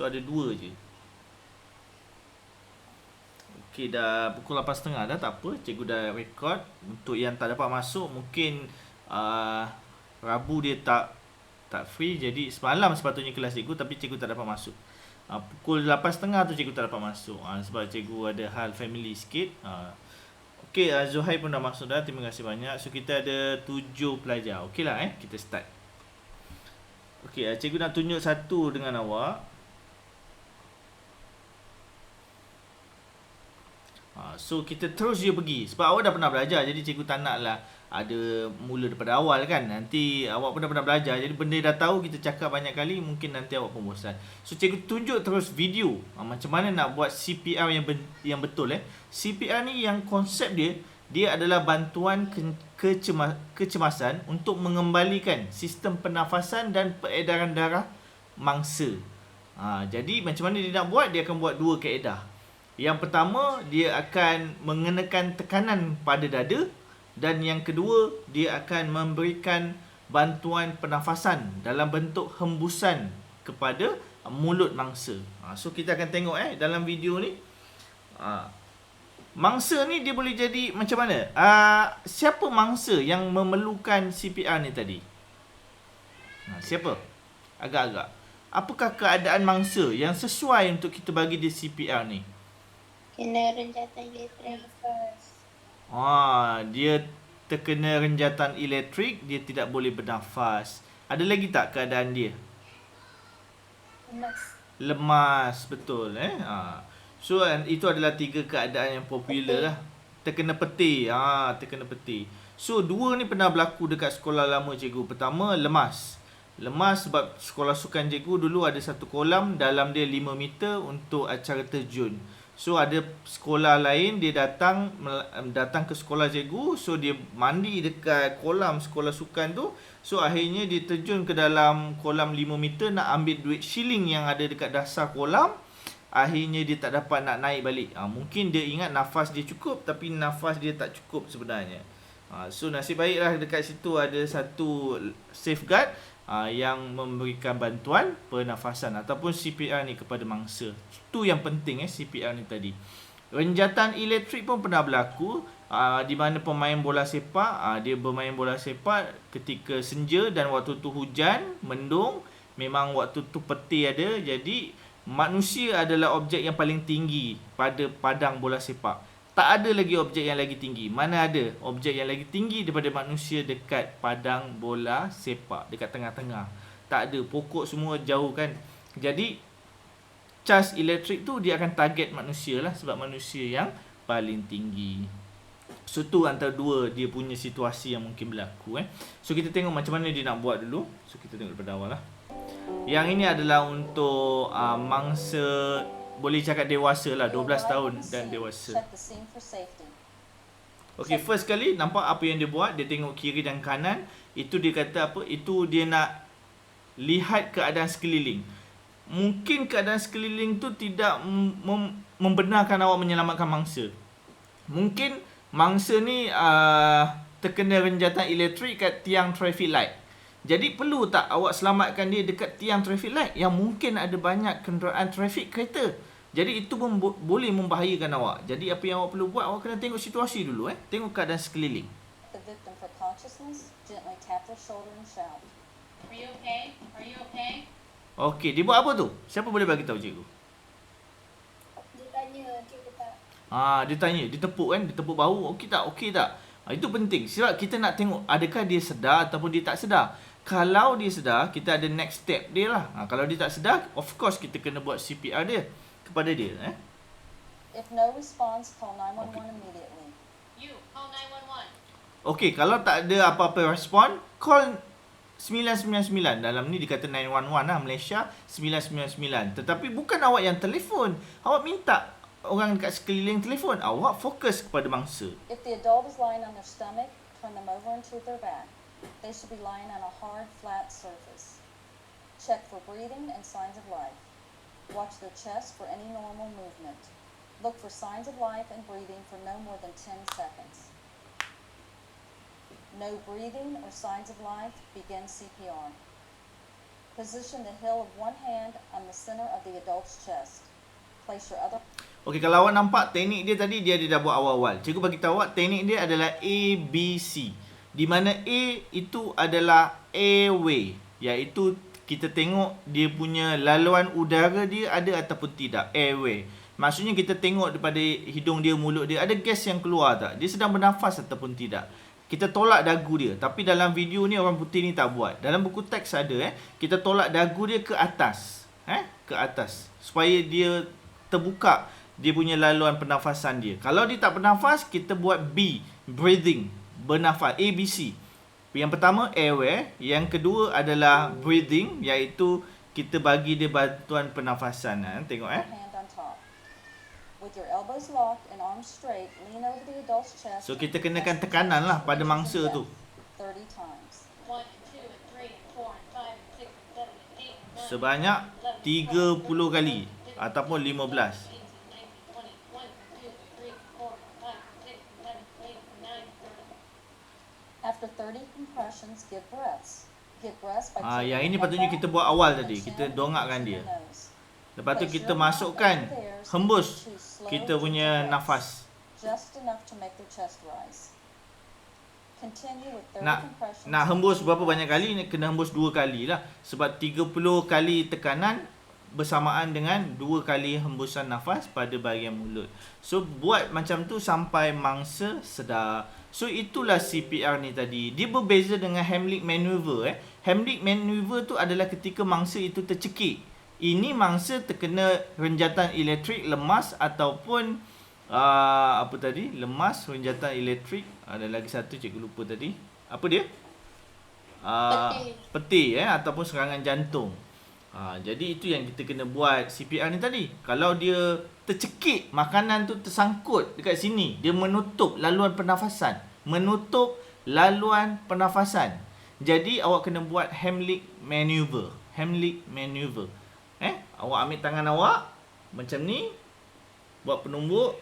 So ada 2 je. Okey, dah pukul 8.30 dah, tak apa. Cikgu dah record. Untuk yang tak dapat masuk, mungkin Rabu dia tak free. Jadi semalam sepatutnya kelas cikgu, tapi cikgu tak dapat masuk. Pukul 8.30 tu cikgu tak dapat masuk. Sebab cikgu ada hal family sikit. Okey, Zuhair pun dah masuk dah. Terima kasih banyak. So kita ada 7 pelajar. Okey lah kita start. Okey, cikgu nak tunjuk satu dengan awak. So kita terus je pergi. Sebab awak dah pernah belajar, jadi cikgu tak naklah ada mula daripada awal kan. Nanti awak pun dah pernah belajar, jadi benda dah tahu, kita cakap banyak kali, mungkin nanti awak pun bosan. So cikgu tunjuk terus video macam mana nak buat CPR yang betul. CPR ni yang konsep dia adalah bantuan kecemasan untuk mengembalikan sistem pernafasan dan peredaran darah mangsa. Jadi macam mana dia nak buat? Dia akan buat 2 kaedah. Yang pertama, dia akan mengenakan tekanan pada dada, dan yang kedua, dia akan memberikan bantuan pernafasan dalam bentuk hembusan kepada mulut mangsa. So kita akan tengok dalam video ni. Mangsa ni dia boleh jadi macam mana? Siapa mangsa yang memerlukan CPR ni tadi? Siapa? Agak-agak. Apakah keadaan mangsa yang sesuai untuk kita bagi dia CPR ni? Kena renjatan elektrik. Dia terkena renjatan elektrik, dia tidak boleh bernafas. Ada lagi tak keadaan dia? Lemas, betul So itu adalah 3 keadaan yang popular lah. Terkena peti, terkena peti. So 2 ni pernah berlaku dekat sekolah lama cikgu. Pertama, lemas. Lemas sebab sekolah sukan cikgu dulu ada satu kolam, dalam dia 5 meter untuk acara terjun. So ada sekolah lain, dia datang ke sekolah cikgu. So dia mandi dekat kolam sekolah sukan tu. So akhirnya dia terjun ke dalam kolam 5 meter nak ambil duit shilling yang ada dekat dasar kolam. Akhirnya dia tak dapat nak naik balik. Mungkin dia ingat nafas dia cukup, tapi nafas dia tak cukup sebenarnya. So nasib baiklah dekat situ ada satu safeguard yang memberikan bantuan pernafasan ataupun CPR ni kepada mangsa. Itu yang penting CPR ni tadi. Renjatan elektrik pun pernah berlaku di mana pemain bola sepak dia bermain bola sepak ketika senja dan waktu tu hujan, mendung, memang waktu tu peti ada, jadi manusia adalah objek yang paling tinggi pada padang bola sepak. Tak ada lagi objek yang lagi tinggi. Mana ada objek yang lagi tinggi daripada manusia dekat padang bola sepak, dekat tengah-tengah. Tak ada, pokok semua jauh kan. Jadi cas elektrik tu dia akan target manusia lah, sebab manusia yang paling tinggi. So tu antara 2 dia punya situasi yang mungkin berlaku So kita tengok macam mana dia nak buat dulu. So kita tengok daripada awal lah. Yang ini adalah untuk mangsa, boleh cakap dewasa lah, 12 tahun dan dewasa. Okay, first kali nampak apa yang dia buat. Dia tengok kiri dan kanan. Itu dia kata apa? Itu dia nak lihat keadaan sekeliling. Mungkin keadaan sekeliling tu tidak membenarkan awak menyelamatkan mangsa. Mungkin mangsa ni terkena renjatan elektrik kat tiang traffic light. Jadi perlu tak awak selamatkan dia dekat tiang traffic light yang mungkin ada banyak kenderaan trafik kereta. Jadi itu pun boleh membahayakan awak. Jadi apa yang awak perlu buat, awak kena tengok situasi dulu Tengok keadaan sekeliling. The victim for consciousness, gently tap their shoulder and shout. Are you okay? Are you okay? Okey, dia buat apa tu? Siapa boleh bagi tahu cikgu? Dia tanya, cikgu tak. Dia tanya, dia tepuk dia tepuk bahu, okey tak? Okey tak? Itu penting. Sebab kita nak tengok adakah dia sedar ataupun dia tak sedar. Kalau dia sedar, kita ada next step dia lah. Kalau dia tak sedar, of course kita kena buat CPR dia kepada dia If no response, call 911 immediately. You call 911. Okey, kalau tak ada apa-apa respon, call 999. Dalam ni dikata 911 lah, Malaysia 999. Tetapi bukan awak yang telefon. Awak minta orang dekat sekeliling telefon. Awak fokus kepada mangsa. If the adult is lying on their stomach, turn them over and to their back. They should be lying on a hard, flat surface. Check for breathing and signs of life. Watch their chest for any normal movement. Look for signs of life and breathing for no more than 10 seconds. No breathing or signs of life, begin CPR. Position the heel of one hand on the center of the adult's chest. Place your other Okey, kalau awak nampak teknik dia tadi dia dah buat awal-awal. Cikgu bagi tahu awak teknik dia adalah A, B, C. Di mana A itu adalah airway, iaitu kita tengok dia punya laluan udara dia ada ataupun tidak, airway. Maksudnya kita tengok daripada hidung dia, mulut dia, ada gas yang keluar tak? Dia sedang bernafas ataupun tidak. Kita tolak dagu dia. Tapi dalam video ni orang putih ni tak buat. Dalam buku teks ada kita tolak dagu dia ke atas. Ke atas. Supaya dia terbuka dia punya laluan pernafasan dia. Kalau dia tak bernafas, kita buat B, breathing, bernafas, A, B, C. Yang pertama airway, yang kedua adalah breathing, iaitu kita bagi dia bantuan pernafasan. Tengok hand on top. With your elbows locked and arms straight, lean over the adult's chest. So kita kenakan tekanan lah pada mangsa tu. 30 times. 1 and 2 and 3 and 4 and 5 and 6 and 7 and 8 and 9. Sebanyak 30 kali ataupun 15. 18, 19, 20, 21, 22, 23, 24, 25, 26, 27, 28, 29, 30. After 30 compressions, give breaths. Give breaths by tilting Yang ini your patutnya head kita back buat awal and tadi. chin Kita dongakkan to dia. the nose. Lepas tu Place kita your mouth masukkan, over theirs hembus. to slow Kita gentle punya breaths, nafas. just enough to make their chest rise. Continue with 30 Nak compressions. nak hembus berapa banyak kali? Kena hembus 2 kali lah. Sebab 30 kali tekanan bersamaan dengan 2 kali hembusan nafas pada bahagian mulut. So buat macam tu sampai mangsa sedar. So itulah CPR ni tadi. Dia berbeza dengan Heimlich maneuver. Heimlich maneuver tu adalah ketika mangsa itu tercekik. Ini mangsa terkena renjatan elektrik, lemas ataupun apa tadi? Lemas, renjatan elektrik. Ada lagi satu cikgu lupa tadi. Apa dia? Peti ataupun serangan jantung. Jadi itu yang kita kena buat CPR ni tadi. Kalau dia tercekik, makanan tu tersangkut dekat sini, dia menutup laluan pernafasan. Menutup laluan pernafasan. Jadi awak kena buat Heimlich maneuver. Heimlich maneuver. Awak ambil tangan awak macam ni, buat penumbuk.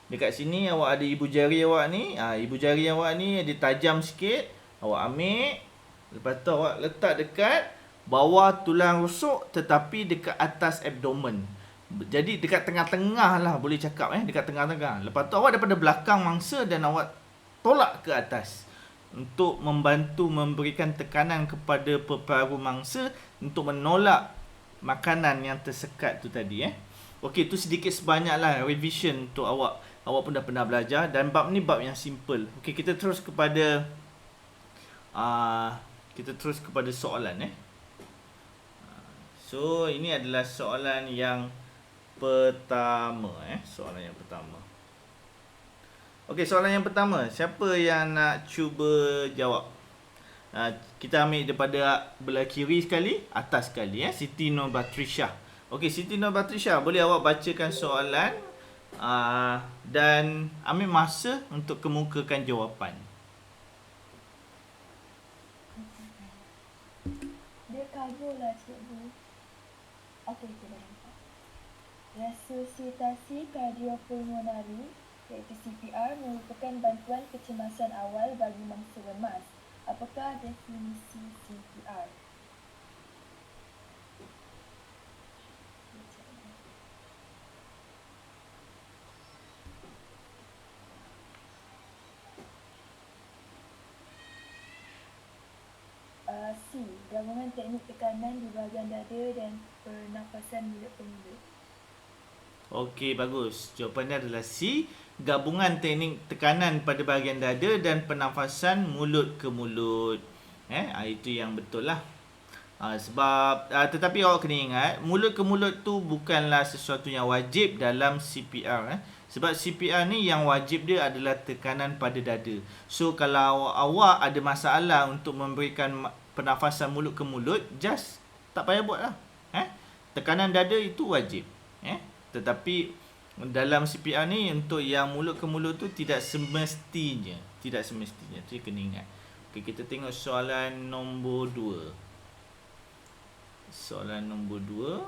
Dekat sini awak ada ibu jari awak ni. Ibu jari awak ni dia tajam sikit. Awak ambil, lepas tu awak letak dekat bawah tulang rusuk tetapi dekat atas abdomen. Jadi dekat tengah-tengah lah boleh cakap dekat tengah-tengah. Lepas tu awak daripada belakang mangsa dan awak tolak ke atas untuk membantu memberikan tekanan kepada peparu mangsa untuk menolak makanan yang tersekat tu tadi. Okey, tu sedikit sebanyaklah revision untuk awak. Awak pun dah pernah belajar dan bab ni bab yang simple. Okey, kita terus kepada soalan. So ini adalah soalan yang pertama. Soalan yang pertama. Okey, soalan yang pertama. Siapa yang nak cuba jawab? Kita ambil daripada belah kiri sekali, atas sekali. Siti Nurbatrisha. Okey, Siti Nurbatrisha, boleh awak bacakan soalan dan ambil masa untuk kemukakan jawapan. Dia kabur lah cikgu. Okey, kita dah nampak. Resusitasi kardiopulmonari iaitu CPR merupakan bantuan kecemasan awal bagi mangsa lemas. Apakah definisi CPR? C. Gabungan teknik tekanan di bahagian dada dan pernafasan mulut ke mulut. Okey, bagus. Jawapannya adalah C. Gabungan teknik tekanan pada bahagian dada dan pernafasan mulut ke mulut. Itu yang betul lah. Sebab tetapi awak kena ingat, mulut ke mulut tu bukanlah sesuatu yang wajib dalam CPR. Sebab CPR ni yang wajib dia adalah tekanan pada dada. So kalau awak ada masalah untuk memberikan pernafasan mulut ke mulut, just tak payah buat lah. Tekanan dada itu wajib. Tetapi dalam CPR ni untuk yang mulut ke mulut tu tidak semestinya. Tidak semestinya. Itu kena ingat. Okay, kita tengok soalan nombor 2. Soalan nombor 2.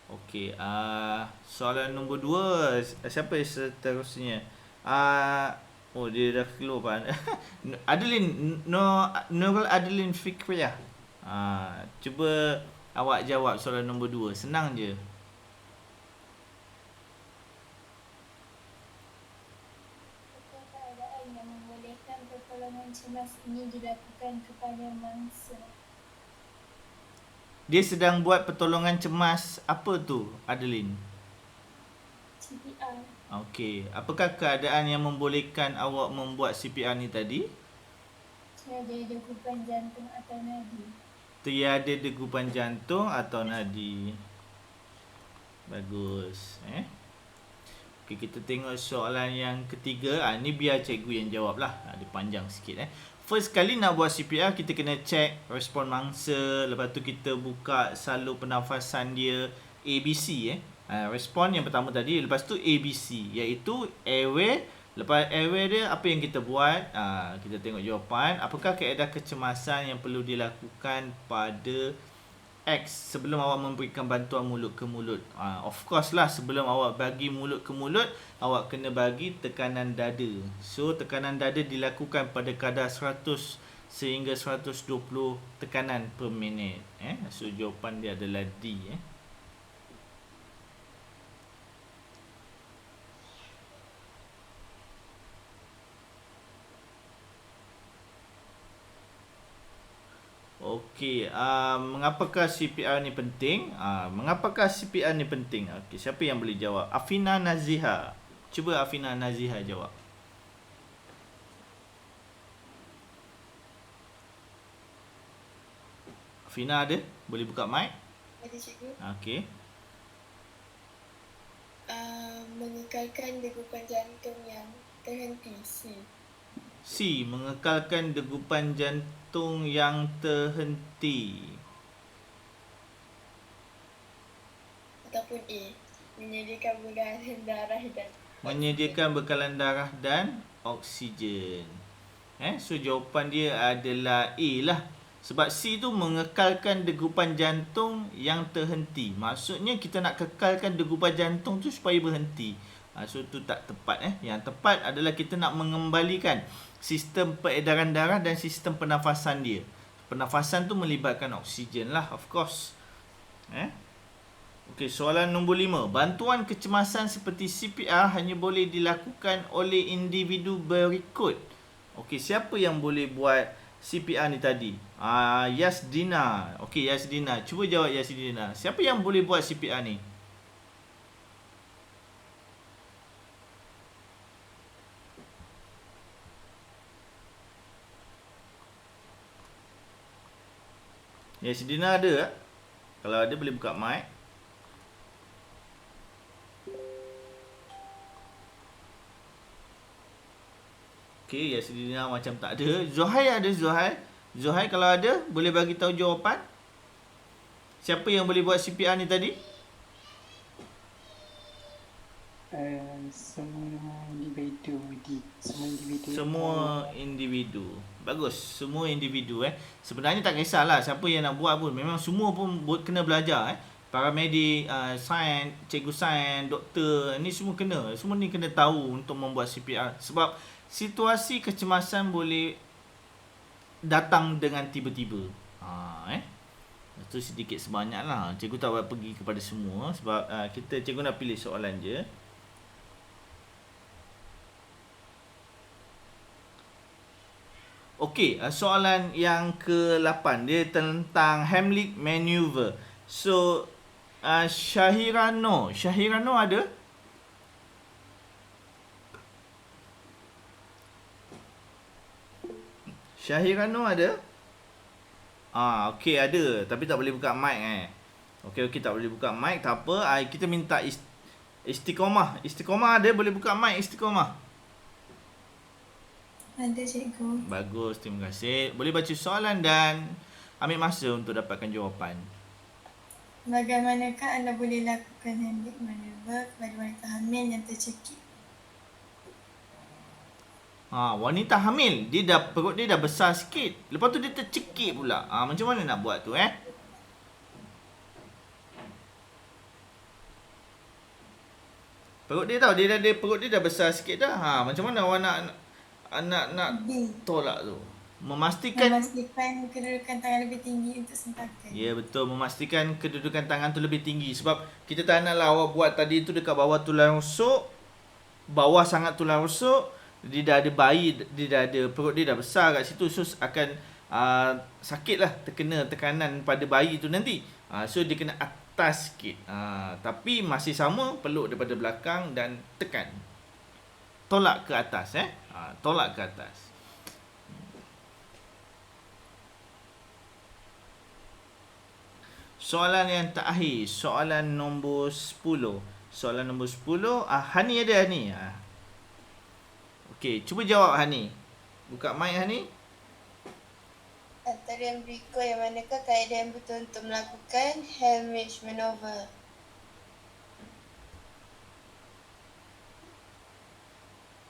Okey, soalan nombor 2, siapa seterusnya? Dia dah keluar Pak. Adeline, Nurul Adeline Fikriyah. Cuba Awak jawab soalan nombor 2. Senang je. Apakah keadaan yang membolehkan pertolongan cemas ini dilakukan kepada mangsa? Dia sedang buat pertolongan cemas. Apa tu, Adeline? CPR. Okey. Apakah keadaan yang membolehkan awak membuat CPR ni tadi? Tiada degupan jantung atau nadi. Tiada degupan jantung atau nadi. Bagus. Okey, kita tengok soalan yang ketiga. Ni biar cikgu yang jawab lah. Dia panjang sikit. First kali nak buat CPR, kita kena check respon mangsa. Lepas tu kita buka salur pernafasan dia ABC. Respon yang pertama tadi. Lepas tu ABC, iaitu airway. Lepas airway dia, apa yang kita buat? Kita tengok jawapan. Apakah kaedah kecemasan yang perlu dilakukan pada X sebelum awak memberikan bantuan mulut ke mulut? Of course lah, sebelum awak bagi mulut ke mulut, awak kena bagi tekanan dada. So tekanan dada dilakukan pada kadar 100 sehingga 120 tekanan per minit. So jawapan dia adalah D. Okey, mengapakah CPR ni penting? Mengapakah CPR ni penting? Okey, siapa yang boleh jawab? Afina Naziha. Cuba Afina Naziha jawab. Afina ada? Boleh buka mic? Ada cikgu. Okey. Mengekalkan degupan jantung yang terhenti. C. Mengekalkan degupan jantung yang terhenti. Ataupun A. Menyediakan bekalan darah dan Menyediakan bekalan darah dan oksigen. So jawapan dia adalah A lah. Sebab C tu mengekalkan degupan jantung yang terhenti. Maksudnya kita nak kekalkan degupan jantung tu supaya berhenti. So tu tak tepat. Yang tepat adalah kita nak mengembalikan sistem peredaran darah dan sistem pernafasan dia. Pernafasan tu melibatkan oksigen lah, of course. Okey, soalan nombor 5. Bantuan kecemasan seperti CPR hanya boleh dilakukan oleh individu berikut. Okey, siapa yang boleh buat CPR ni tadi? Yasdina. Okey, Yasdina. Cuba jawab Yasdina. Siapa yang boleh buat CPR ni? Yasdina ada tak? Kalau ada boleh buka mic. Okey, Yasdina macam tak ada. Zuhair ada, Zuhair. Zuhair kalau ada, boleh bagi tahu jawapan. Siapa yang boleh buat CPR ni tadi? Semua individu. Semua individu. Bagus, semua individu. Sebenarnya tak kisahlah siapa yang nak buat pun. Memang semua pun kena belajar. Paramedik, sains, cikgu sains, doktor, ni semua kena. Semua ni kena tahu untuk membuat CPR. Sebab situasi kecemasan boleh datang dengan tiba-tiba. Itu sedikit sebanyak lah. Cikgu tak boleh pergi kepada semua. Sebab cikgu nak pilih soalan je. Okey, soalan yang ke-8. Dia tentang Heimlich Maneuver. So, Syahirano. Syahirano ada? Syahirano ada? Okey, ada. Tapi tak boleh buka mic Okey, tak boleh buka mic. Tak apa. Kita minta Istiqomah. Istiqomah ada? Boleh buka mic Istiqomah? Ada cikgu. Bagus, terima kasih. Boleh baca soalan dan ambil masa untuk dapatkan jawapan. Bagaimanakah anda boleh lakukan Heimlich Maneuver kepada wanita hamil yang tercekik? Wanita hamil, perut dia dah besar sikit. Lepas tu dia tercekik pula. Macam mana nak buat tu Perut dia perut dia dah besar sikit dah. Macam mana awak nak tolak tu? Memastikan kedudukan tangan lebih tinggi untuk sentakan. Ya betul, memastikan kedudukan tangan tu lebih tinggi. Sebab kita tak naklah awak buat tadi tu dekat bawah tulang rusuk, bawah sangat tulang rusuk, dia dah ada bayi, dia dah ada perut dia dah besar kat situ, so akan sakit lah, terkena tekanan pada bayi tu nanti. So dia kena atas sikit. Tapi masih sama, peluk daripada belakang dan tekan. Tolak ke atas tolak ke atas. Soalan yang terakhir, soalan nombor 10. Soalan nombor 10, Hani ada Hani. Okey, cuba jawab Hani. Buka mic Hani. Antara yang berikut yang manakah kaedah yang betul untuk melakukan Heimlich maneuver?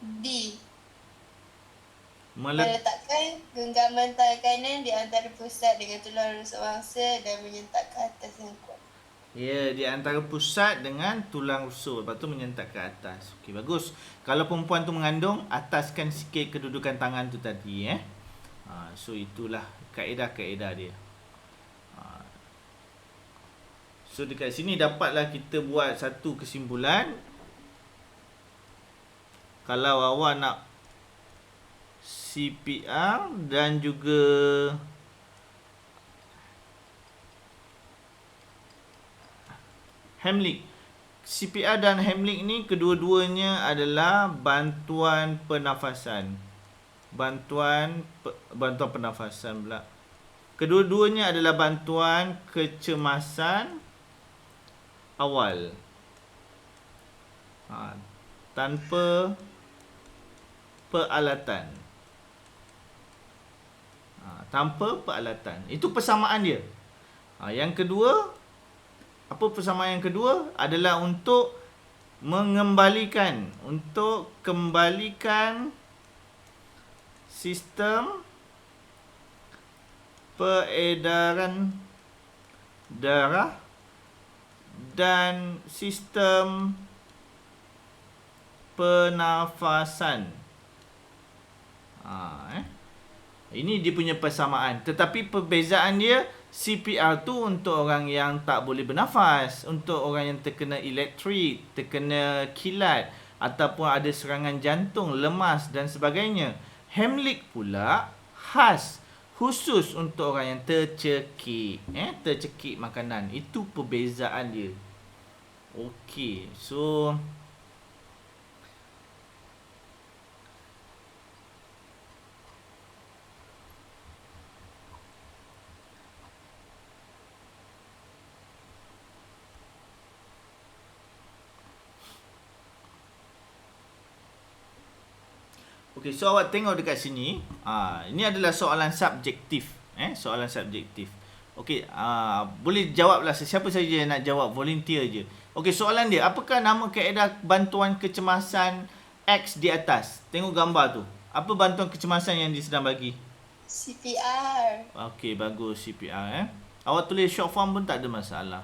D. Meletakkan genggaman tangan kanan di antara pusat dengan tulang rusuk mangsa dan menyentak ke atas yang kuat. Ya, di antara pusat dengan tulang rusuk. Lepas tu menyentak ke atas. Okey, bagus. Kalau perempuan tu mengandung, ataskan sikit kedudukan tangan tu tadi. So, itulah kaedah-kaedah dia. So, dekat sini dapatlah kita buat satu kesimpulan. Kalau awak nak CPR dan juga Heimlich. CPR dan Heimlich ni kedua-duanya adalah bantuan pernafasan. Bantuan pernafasan pula. Kedua-duanya adalah bantuan kecemasan awal. Tanpa peralatan. Tanpa peralatan. Itu persamaan dia. Yang kedua, apa persamaan yang kedua? Adalah untuk kembalikan sistem peredaran darah dan sistem pernafasan. Ini dia punya persamaan. Tetapi perbezaan dia, CPR tu untuk orang yang tak boleh bernafas, untuk orang yang terkena elektrik, terkena kilat, ataupun ada serangan jantung, lemas dan sebagainya. Heimlich pula khas, khusus untuk orang yang tercekik, tercekik makanan. Itu perbezaan dia. Okey, so okey, so awak tengok dekat sini. Ini adalah soalan subjektif. Soalan subjektif. Okey, boleh jawablah sesiapa saja yang nak jawab, volunteer je. Okey, soalan dia, apakah nama kaedah bantuan kecemasan X di atas? Tengok gambar tu. Apa bantuan kecemasan yang dia sedang bagi? CPR. Okey, bagus, CPR. Awak tulis short form pun tak ada masalah.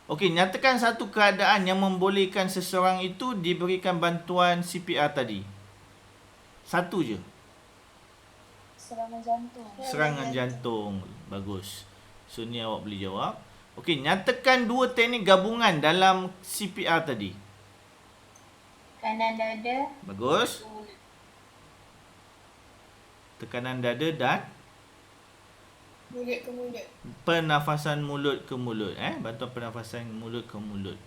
Okey, nyatakan satu keadaan yang membolehkan seseorang itu diberikan bantuan CPR tadi. Satu je. Serangan jantung. Serangan jantung. Bagus. So, ni awak boleh jawab. Okey, nyatakan dua teknik gabungan dalam CPR tadi. Kanan dada. Bagus. Tekanan dada dan Mulut ke mulut. pernafasan mulut ke mulut. Bantuan pernafasan mulut ke mulut.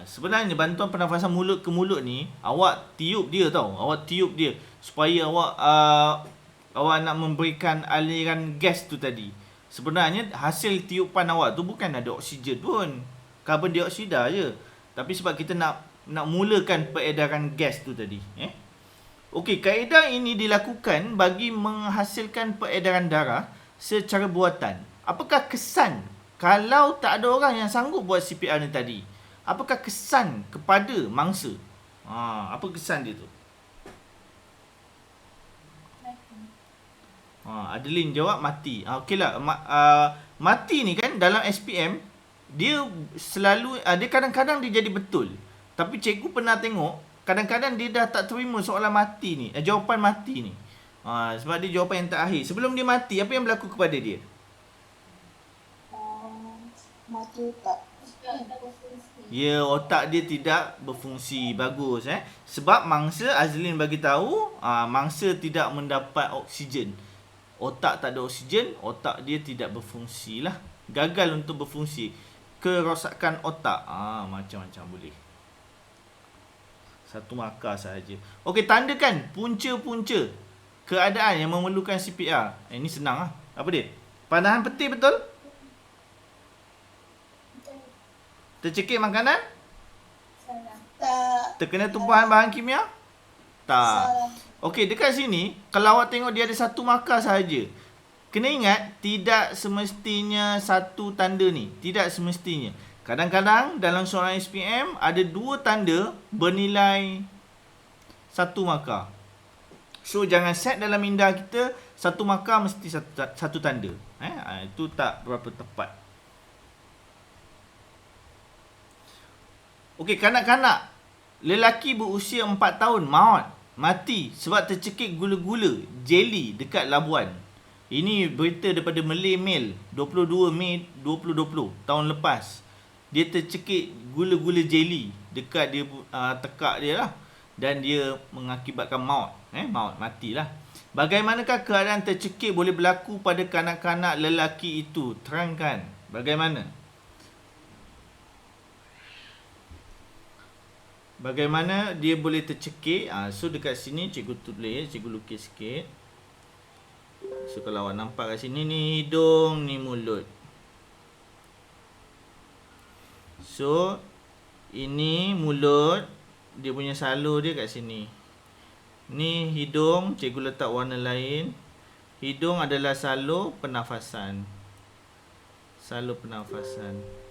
Sebenarnya bantuan pernafasan mulut ke mulut ni, awak tiup dia tau. Awak tiup dia supaya awak nak memberikan aliran gas tu tadi. Sebenarnya hasil tiupan awak tu bukan ada oksigen pun. Karbon dioksida je. Tapi sebab kita nak mulakan peredaran gas tu tadi. Okey, kaedah ini dilakukan bagi menghasilkan peredaran darah secara buatan. Apakah kesan kalau tak ada orang yang sanggup buat CPR ni tadi? Apakah kesan kepada mangsa? Apa kesan dia tu? Adeline jawab mati. Okeylah, mati ni kan dalam SPM dia selalu dia kadang-kadang dia jadi betul. Tapi cikgu pernah tengok kadang-kadang dia dah tak terima soalan mati ni, jawapan mati ni. Sebab dia jawapan yang terakhir. Sebelum dia mati, apa yang berlaku kepada dia? Mati tak. Tak berfungsi. Ya, otak dia tidak berfungsi. Bagus Sebab mangsa Azlin bagi tahu, mangsa tidak mendapat oksigen. Otak tak ada oksigen, otak dia tidak berfungsi lah. Gagal untuk berfungsi. Kerosakan otak. Macam-macam boleh. Satu markah sahaja. Okey, tandakan punca-punca keadaan yang memerlukan CPR. Ini senang lah. Apa dia? Panahan peti betul? Tercekik makanan? Salah. Tak. Terkena tumpahan bahan kimia? Tak. Salah. Okey, dekat sini, kalau awak tengok dia ada satu markah sahaja. Kena ingat, tidak semestinya satu tanda ni. Tidak semestinya. Kadang-kadang dalam soalan SPM, ada dua tanda bernilai satu markah. So, jangan set dalam minda kita, satu markah mesti satu tanda. Itu tak berapa tepat. Okey, kanak-kanak lelaki berusia 4 tahun mati sebab tercekik gula-gula jeli dekat Labuan. Ini berita daripada Malay Mail 22 Mei 2020 tahun lepas. Dia tercekik gula-gula jeli dekat dia tekak dia lah, dan dia mengakibatkan maut. Matilah. Bagaimanakah keadaan tercekik boleh berlaku pada kanak-kanak lelaki itu? Terangkan. Bagaimana? Bagaimana dia boleh tercekik? So dekat sini cikgu tulis, cikgu lukis sikit. So kalau awak nampak kat sini ni hidung, ni mulut. So ini mulut, dia punya salur dia kat sini. Ni hidung, cikgu letak warna lain. Hidung adalah salur pernafasan. Salur pernafasan.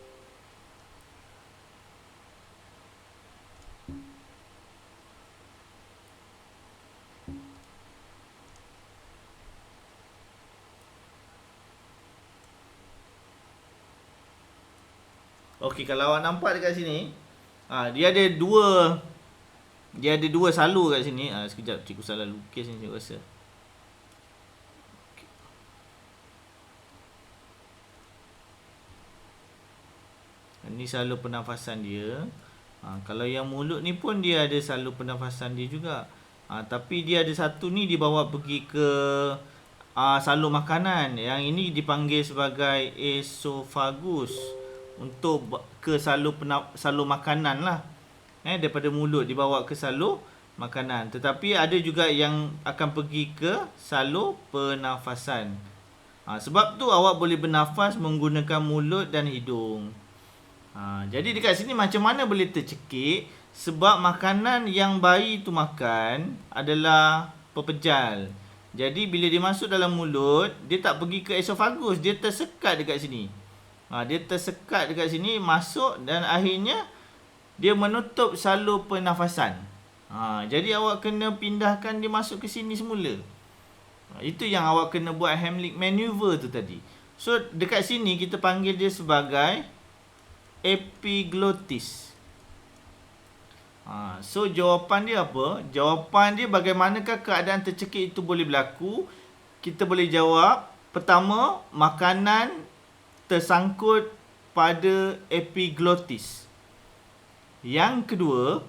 Okey, kalau awak nampak dekat sini, dia ada dua salur kat sini. Sekejap, cikgu salah lukis ni, cikgu rasa. Ini salur pernafasan dia. Kalau yang mulut ni pun dia ada salur pernafasan dia juga. Tapi dia ada satu ni dibawa pergi ke salur makanan. Yang ini dipanggil sebagai esophagus. Untuk ke salur makanan lah. Daripada mulut dibawa ke salur makanan. Tetapi ada juga yang akan pergi ke salur pernafasan. Sebab tu awak boleh bernafas menggunakan mulut dan hidung. Jadi dekat sini macam mana boleh tercekik? Sebab makanan yang bayi tu makan adalah pepejal. Jadi bila dia masuk dalam mulut, dia tak pergi ke esophagus, dia tersekat dekat sini. Dia tersekat dekat sini, masuk, dan akhirnya dia menutup salur pernafasan. Jadi awak kena pindahkan dia masuk ke sini semula. Itu yang awak kena buat Heimlich maneuver tu tadi. So dekat sini kita panggil dia sebagai epiglottis. So jawapan dia apa? Jawapan dia bagaimanakah keadaan tercekik itu boleh berlaku? Kita boleh jawab, pertama, makanan tersangkut pada epiglottis. Yang kedua,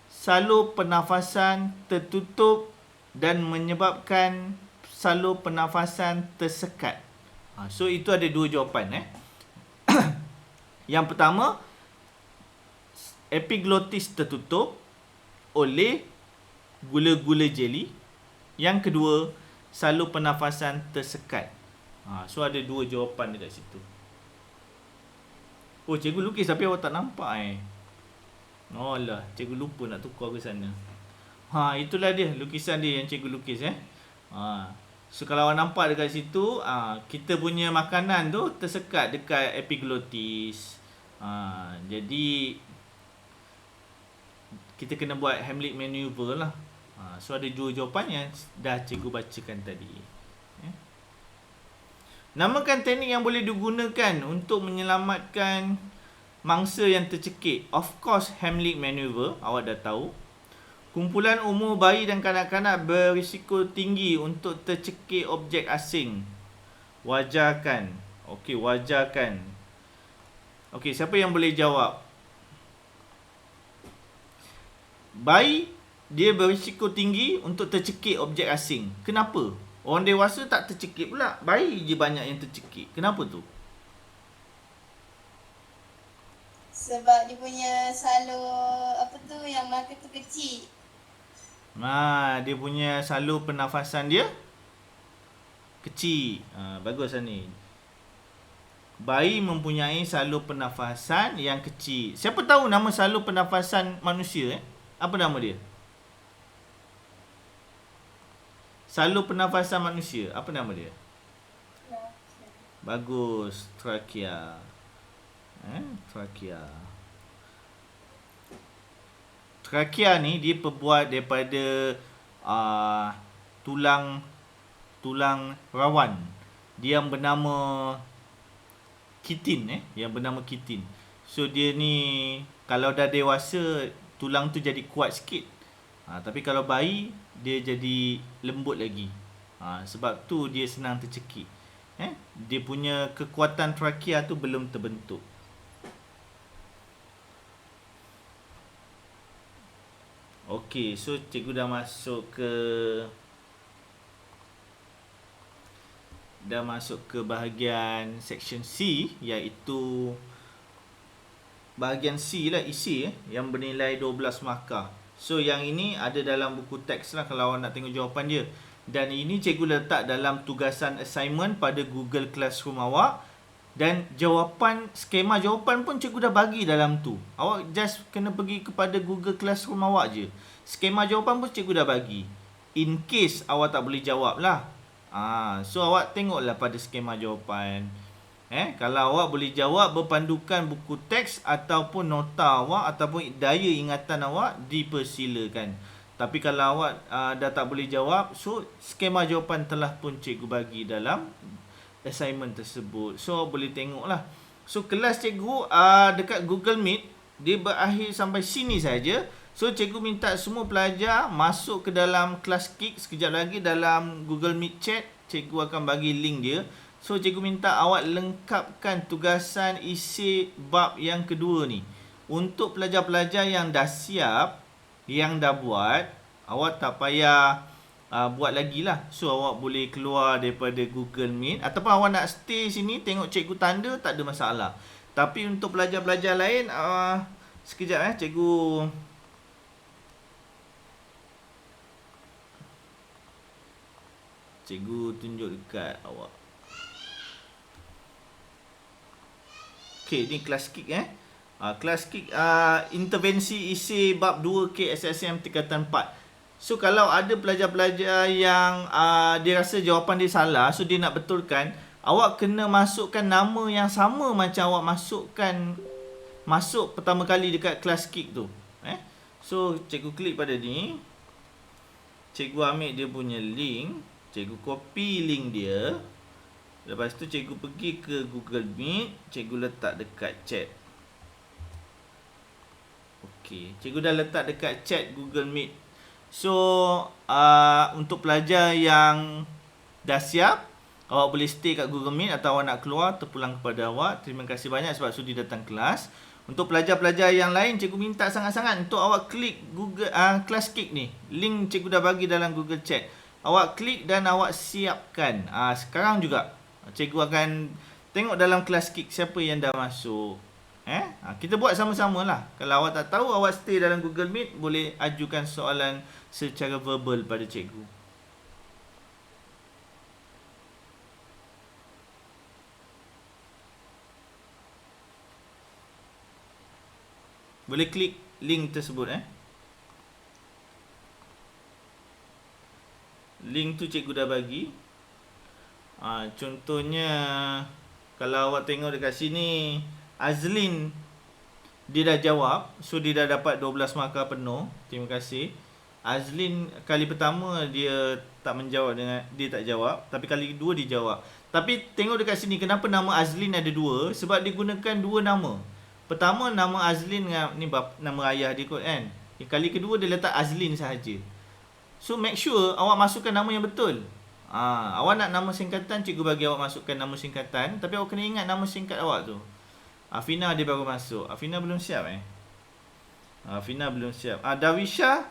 salur pernafasan tertutup dan menyebabkan salur pernafasan tersekat. So itu ada dua jawapan. Yang pertama, epiglottis tertutup oleh gula-gula jeli. Yang kedua, salur pernafasan tersekat. So ada dua jawapan dekat situ. Oh, cikgu lukis tapi awak tak nampak Oh lah, cikgu lupa nak tukar ke sana. Itulah dia lukisan dia yang cikgu lukis So kalau awak nampak dekat situ, kita punya makanan tu tersekat dekat epiglottis. Jadi kita kena buat Heimlich maneuver lah. So ada dua jawapan yang dah cikgu bacakan tadi. Namakan teknik yang boleh digunakan untuk menyelamatkan mangsa yang tercekik. Of course, Heimlich maneuver, awak dah tahu. Kumpulan umur bayi dan kanak-kanak berisiko tinggi untuk tercekik objek asing. Wajarkan. Okey, wajarkan. Okey, siapa yang boleh jawab? Bayi dia berisiko tinggi untuk tercekik objek asing. Kenapa? Orang dewasa tak tercekik pula. Bayi je banyak yang tercekik. Kenapa tu? Sebab dia punya salur apa tu yang mata tu kecil. Dia punya salur pernafasan dia kecil. Bagus lah ni. Bayi mempunyai salur pernafasan yang kecil. Siapa tahu nama salur pernafasan manusia? Apa nama dia? Salur pernafasan manusia. Apa nama dia? Bagus. Trakea. Trakea. Trakea ni dia terbuat daripada tulang rawan. Dia yang bernama kitin. Yang bernama kitin. So dia ni kalau dah dewasa tulang tu jadi kuat sikit. Tapi kalau bayi dia jadi lembut lagi. Sebab tu dia senang tercekik. Dia punya kekuatan trakea tu belum terbentuk. Okey, so cikgu dah masuk ke bahagian section C, iaitu bahagian C lah, isi yang bernilai 12 markah. So yang ini ada dalam buku teks lah kalau awak nak tengok jawapan dia. Dan ini cikgu letak dalam tugasan assignment pada Google Classroom awak. Dan skema jawapan pun cikgu dah bagi dalam tu. Awak just kena pergi kepada Google Classroom awak je. Skema jawapan pun cikgu dah bagi. In case awak tak boleh jawab lah. So awak tengoklah pada skema jawapan. Kalau awak boleh jawab berpandukan buku teks ataupun nota awak ataupun daya ingatan awak, dipersilakan. Tapi kalau awak dah tak boleh jawab, so skema jawapan telah pun cikgu bagi dalam assignment tersebut. So boleh tengoklah. So kelas cikgu dekat Google Meet dia berakhir sampai sini saja. So cikgu minta semua pelajar masuk ke dalam kelas Kik. Sekejap lagi dalam Google Meet chat cikgu akan bagi link dia. So cikgu minta awak lengkapkan tugasan isi bab yang kedua ni. Untuk pelajar-pelajar yang dah siap, yang dah buat, awak tak payah buat lagi lah. So awak boleh keluar daripada Google Meet. Ataupun awak nak stay sini tengok cikgu tanda, tak ada masalah. Tapi untuk pelajar-pelajar lain, sekejap cikgu tunjuk dekat awak. Okay, ni kelas Kik kelas Kik intervensi isi bab 2 KSSM tingkatan 4. So kalau ada pelajar-pelajar yang dia rasa jawapan dia salah, so dia nak betulkan, awak kena masukkan nama yang sama macam awak masuk pertama kali dekat kelas Kik tu. So cikgu klik pada ni. Cikgu ambil dia punya link, cikgu copy link dia. Lepas tu cikgu pergi ke Google Meet, cikgu letak dekat chat. Okey, cikgu dah letak dekat chat Google Meet. So untuk pelajar yang dah siap, awak boleh stay kat Google Meet atau awak nak keluar, terpulang kepada awak. Terima kasih banyak sebab sudi datang kelas. Untuk pelajar-pelajar yang lain, cikgu minta sangat-sangat untuk awak klik Google Class Kik ni. Link cikgu dah bagi dalam Google Chat. Awak klik dan awak siapkan. Sekarang juga cikgu akan tengok dalam Class Kik siapa yang dah masuk. Kita buat sama-sama lah. Kalau awak tak tahu, awak stay dalam Google Meet, boleh ajukan soalan secara verbal pada cikgu. Boleh klik link tersebut. Link tu cikgu dah bagi. Contohnya kalau awak tengok dekat sini, Azlin dia dah jawab. So dia dah dapat 12 markah penuh. Terima kasih. Azlin kali pertama dia tak menjawab, dia tak jawab. Tapi kali kedua dia jawab. Tapi tengok dekat sini, kenapa nama Azlin ada dua? Sebab dia gunakan dua nama. Pertama nama Azlin ni nama ayah dia kot kan. Kali kedua dia letak Azlin sahaja. So make sure awak masukkan nama yang betul. Awak nak nama singkatan, cikgu bagi awak masukkan nama singkatan, tapi awak kena ingat nama singkat awak tu. Afina dia baru masuk. Afina belum siap Afina belum siap. Dawisha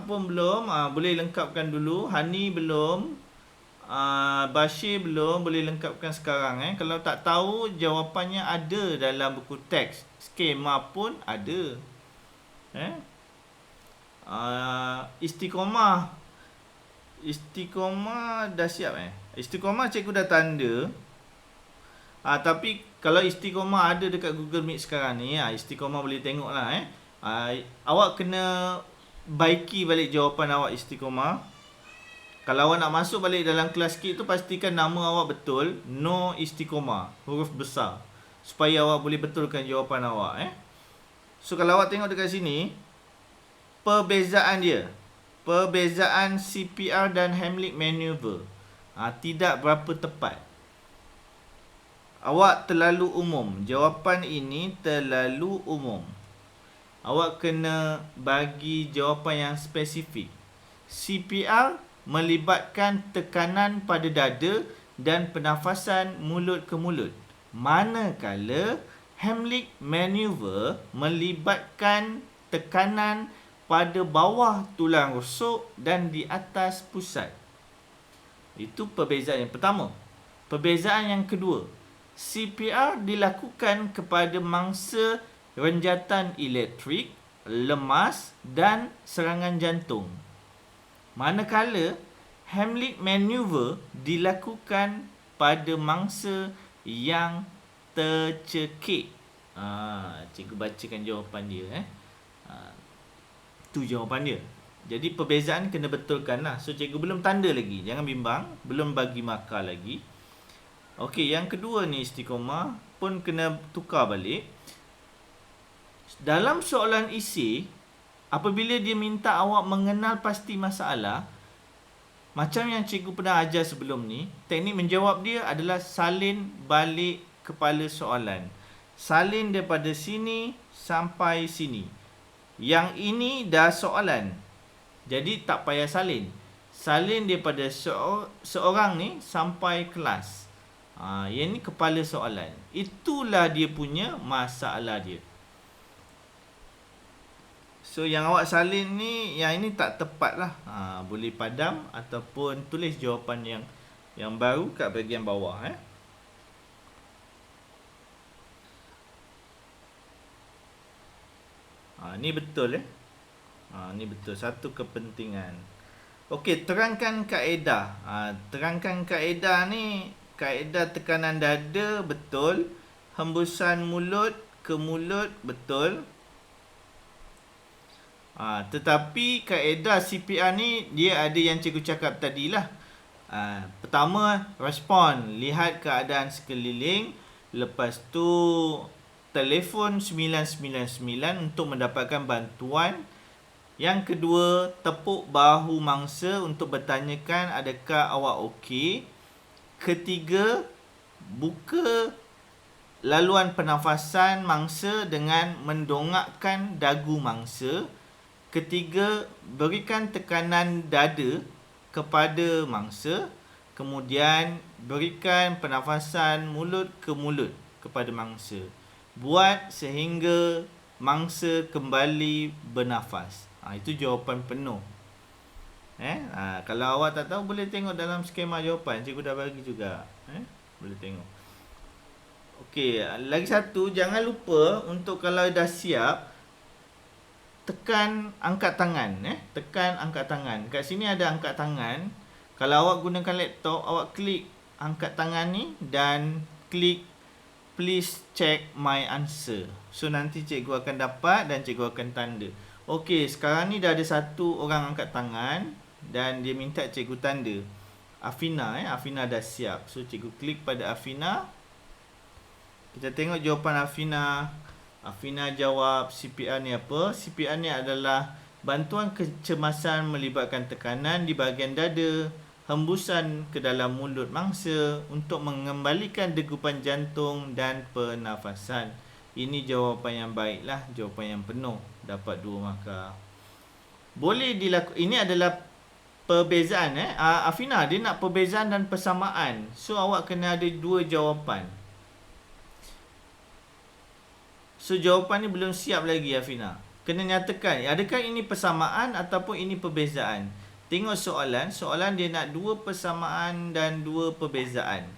pun belum. Boleh lengkapkan dulu. Hani belum. Bashir belum. Boleh lengkapkan sekarang. Kalau tak tahu, jawapannya ada dalam buku teks. Skema pun ada. Istiqomah dah siap Istiqomah cikgu dah tanda. Tapi kalau istiqomah ada dekat Google Meet sekarang ni, istiqomah boleh tengok lah. Awak kena baiki balik jawapan awak istiqomah. Kalau awak nak masuk balik dalam kelas kit tu, pastikan nama awak betul. No istiqomah, huruf besar, supaya awak boleh betulkan jawapan awak. So kalau awak tengok dekat sini, perbezaan dia, perbezaan CPR dan Heimlich maneuver tidak berapa tepat. Awak terlalu umum. Jawapan ini terlalu umum. Awak kena bagi jawapan yang spesifik. CPR melibatkan tekanan pada dada dan pernafasan mulut ke mulut. Manakala Heimlich maneuver melibatkan tekanan pada bawah tulang rusuk dan di atas pusat. Itu perbezaan yang pertama. Perbezaan yang kedua, CPR dilakukan kepada mangsa renjatan elektrik, lemas dan serangan jantung. Manakala Heimlich maneuver dilakukan pada mangsa yang tercekik. Cikgu bacakan jawapan dia. Tu jawapan dia. Jadi perbezaan kena betulkan lah. So cikgu belum tanda lagi. Jangan bimbang. Belum bagi markah lagi. Okey, yang kedua ni istiqomah pun kena tukar balik. Dalam soalan isi, apabila dia minta awak mengenal pasti masalah, macam yang cikgu pernah ajar sebelum ni, teknik menjawab dia adalah salin balik kepala soalan. Salin daripada sini sampai sini. Yang ini dah soalan, jadi tak payah salin. Salin daripada seorang ni sampai kelas. Yang ni kepala soalan. Itulah dia punya masalah dia. So yang awak salin ni, yang ini tak tepat lah. Boleh padam ataupun tulis jawapan yang baru kat bahagian bawah. Ni betul ni betul. Satu kepentingan. Okey, terangkan kaedah. Terangkan kaedah ni, kaedah tekanan dada betul, hembusan mulut ke mulut betul. Tetapi kaedah CPR ni dia ada yang cikgu cakap tadilah. Pertama, respon, lihat keadaan sekeliling. Lepas tu telefon 999 untuk mendapatkan bantuan. Yang kedua, tepuk bahu mangsa untuk bertanyakan adakah awak okey. Ketiga, buka laluan pernafasan mangsa dengan mendongakkan dagu mangsa. Ketiga, berikan tekanan dada kepada mangsa. Kemudian, berikan pernafasan mulut ke mulut kepada mangsa. Buat sehingga mangsa kembali bernafas. Itu jawapan penuh. Kalau awak tak tahu, boleh tengok dalam skema jawapan. Cikgu dah bagi juga. Boleh tengok. Okey, lagi satu, jangan lupa untuk kalau dah siap, tekan angkat tangan. Tekan angkat tangan. Kat sini ada angkat tangan. Kalau awak gunakan laptop, awak klik angkat tangan ni dan klik please check my answer. So nanti cikgu akan dapat dan cikgu akan tanda. Okey, sekarang ni dah ada satu orang angkat tangan dan dia minta cikgu tanda. Afina, Afina dah siap. So cikgu klik pada Afina. Kita tengok jawapan Afina. Afina jawab CPR ni apa? CPR ni adalah bantuan kecemasan melibatkan tekanan di bahagian dada, hembusan ke dalam mulut mangsa untuk mengembalikan degupan jantung dan pernafasan. Ini jawapan yang baik lah, jawapan yang penuh, dapat 2 markah. Boleh dilakukan. Ini adalah perbezaan Afina dia nak perbezaan dan persamaan. So awak kena ada 2 jawapan. So jawapan ni belum siap lagi Afina. Kena nyatakan adakah ini persamaan ataupun ini perbezaan. Tengok soalan, soalan dia nak 2 persamaan dan 2 perbezaan.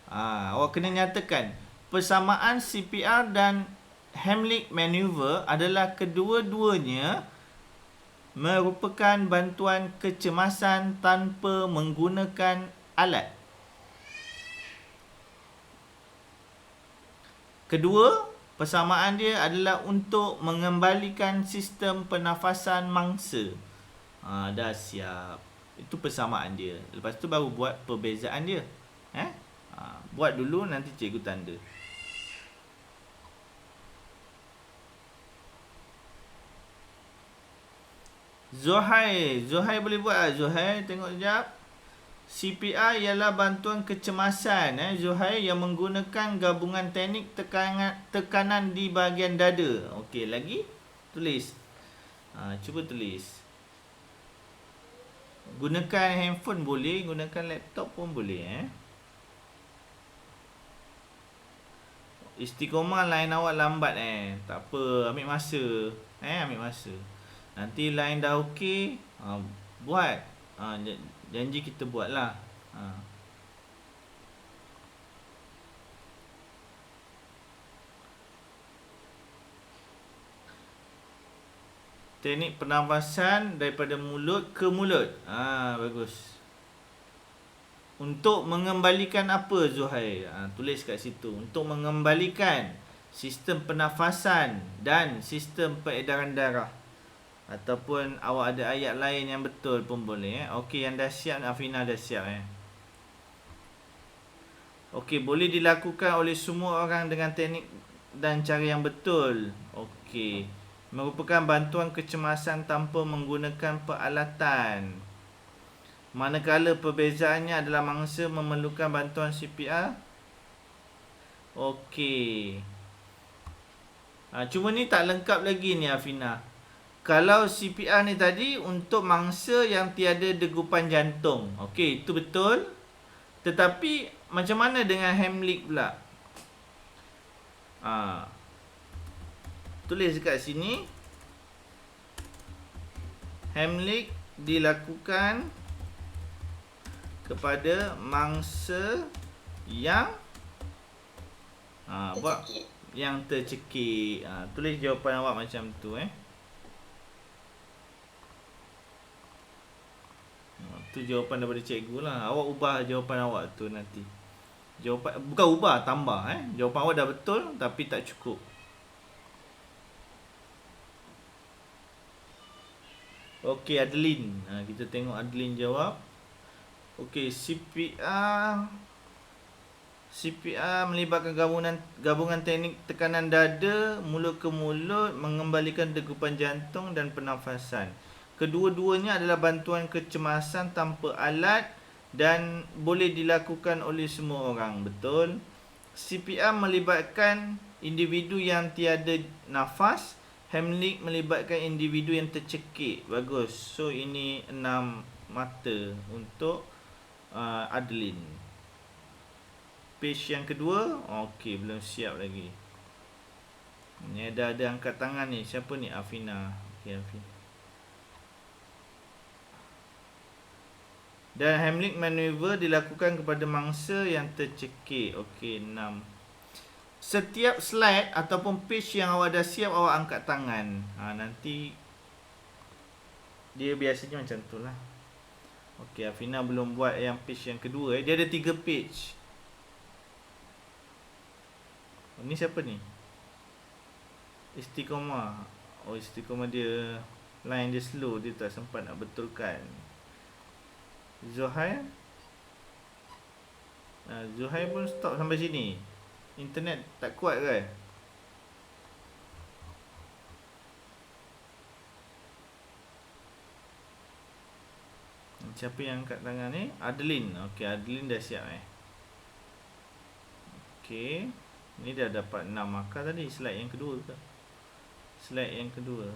Awak kena nyatakan persamaan CPR dan Heimlich maneuver adalah kedua-duanya merupakan bantuan kecemasan tanpa menggunakan alat. Kedua, persamaan dia adalah untuk mengembalikan sistem pernafasan mangsa. Dah siap. Itu persamaan dia. Lepas tu baru buat perbezaan dia. Buat dulu, nanti cikgu tanda. Zuhair boleh buat tak Zuhair? Tengok sekejap. CPR ialah bantuan kecemasan Zuhair, yang menggunakan gabungan teknik tekanan di bahagian dada. Okey, lagi tulis. Cuba tulis. Gunakan handphone boleh, gunakan laptop pun boleh Istiqomah line awak lambat tak apa, ambil masa ambil masa. Nanti line dah okey, buat. Janji kita buat lah. Teknik pernafasan daripada mulut ke mulut. Bagus. Untuk mengembalikan apa Zuhair? Tulis kat situ. Untuk mengembalikan sistem pernafasan dan sistem peredaran darah. Ataupun awak ada ayat lain yang betul pun boleh Okey, yang dah siap, Afina dah siap Okey, boleh dilakukan oleh semua orang dengan teknik dan cara yang betul. Okey, merupakan bantuan kecemasan tanpa menggunakan peralatan. Manakala perbezaannya adalah mangsa memerlukan bantuan CPR. Okey. Cuma ni tak lengkap lagi ni Afina. Kalau CPR ni tadi untuk mangsa yang tiada degupan jantung. Okey, itu betul. Tetapi macam mana dengan Heimlich pula? Tulis dekat sini. Heimlich dilakukan kepada mangsa yang buat yang tercekik. Tulis jawapan awak macam tu Tu jawapan daripada cikgu lah. Awak ubah jawapan awak tu nanti. Jawapan bukan ubah, tambah Jawapan awak dah betul tapi tak cukup. Okey, Adeline. Kita tengok Adeline jawab. Okey, CPR melibatkan gabungan teknik tekanan dada, mulut ke mulut, mengembalikan degupan jantung dan pernafasan. Kedua-duanya adalah bantuan kecemasan tanpa alat dan boleh dilakukan oleh semua orang. Betul. CPR melibatkan individu yang tiada nafas. Heimlich melibatkan individu yang tercekik. Bagus. So ini 6 mata untuk Adeline. Page yang kedua. Okey, belum siap lagi. Ni dah ada angkat tangan ni. Siapa ni? Afina. Okey, Afina. Dan Heimlich maneuver dilakukan kepada mangsa yang tercekik. Okey, 6. Setiap slide ataupun page yang awak dah siap, awak angkat tangan. Nanti dia biasanya macam tu lah. Okey, Afina belum buat yang page yang kedua. Dia ada 3 page. Ni siapa ni? Istiqomah. Istiqomah dia line dia slow, dia tak sempat nak betulkan. Zuhair pun stop sampai sini. Internet tak kuat ke? Siapa yang angkat tangan ni? Adeline. Okey, Adeline dah siap Okey. Ni dah dapat 6 markah tadi. Slide yang kedua ke? Slide yang kedua.